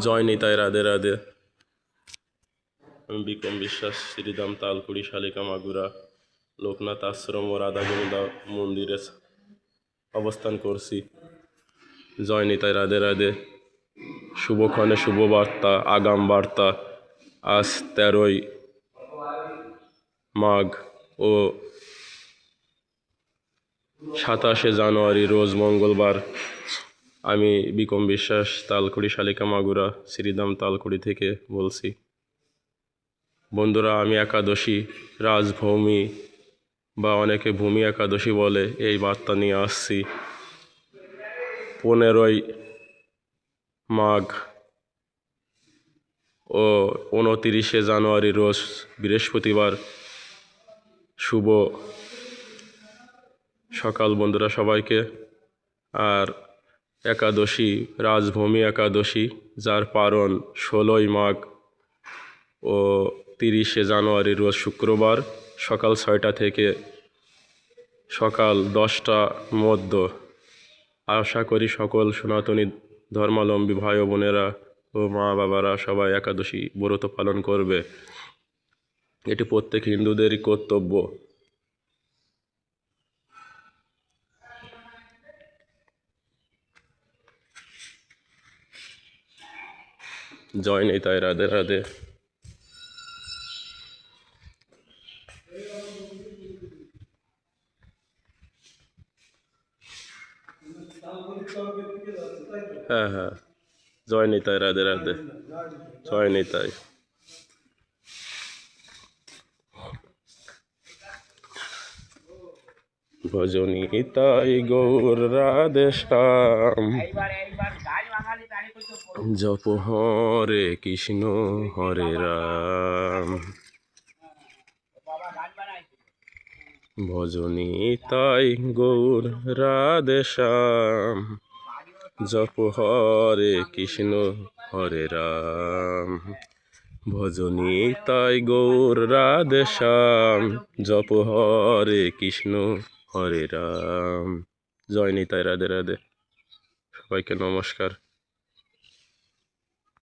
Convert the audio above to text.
জয় নিতাই, রাধে রাধে। আমি বিক্রম বিশ্বাস শ্রীধাম তালকুড়ি শালিকা মাগুরা লোকনাথ আশ্রম ও রাধাগোবিন্দা মন্দিরে অবস্থান করছি। জয় নিতাই, রাধে রাধে। শুভক্ষণে শুভ বার্তা, আগাম বার্তা। আজ 13ই মাঘ ও 27শে জানুয়ারি, রোজ মঙ্গলবার। আমি বিক্রম বিশ্বাস তালকুড়ি শালিকা মাগুরা শ্রীধাম তালকুড়ি থেকে বলছি। বন্ধুরা, আমি একাদশী, রাজভূমি বা অনেকে ভূমি একাদশী বলে, এই বার্তা নিয়ে আসছি। 15ই মাঘ ও 29শে জানুয়ারি, রোজ বৃহস্পতিবার। শুভ সকাল বন্ধুরা সবাইকে। আর একাদশী, রাজভূমি একাদশী, যার পারণ 16ই মাঘ ও 30শে জানুয়ারি, রোজ শুক্রবার, সকাল 6টা থেকে সকাল 10টা মধ্য। আশা করি সকল সনাতনী ধর্মাবলম্বী ভাই ও বোনেরা ও মা বাবারা সবাই একাদশী ব্রত পালন করবে। এটি প্রত্যেক হিন্দুদেরই কর্তব্য। জয় নিতাই, রাধে রাধে। হ্যাঁ হ্যাঁ, জয় নিতাই, রাধে রাধে। জয় নিতাই। ভজনী তাই গৌর রাধে শ্যাম, জপ হরে কৃষ্ণ হরে রাম। ভজনী তাই গৌর রাধে শ্যাম, জপ হরে কৃষ্ণ হরে রাম। ভজনী তাই গৌর রাধে শ্যাম, জপ হরে কৃষ্ণ হরে রাম। জয় নিতাই, রাধে রাধে। সবাইকে নমস্কার।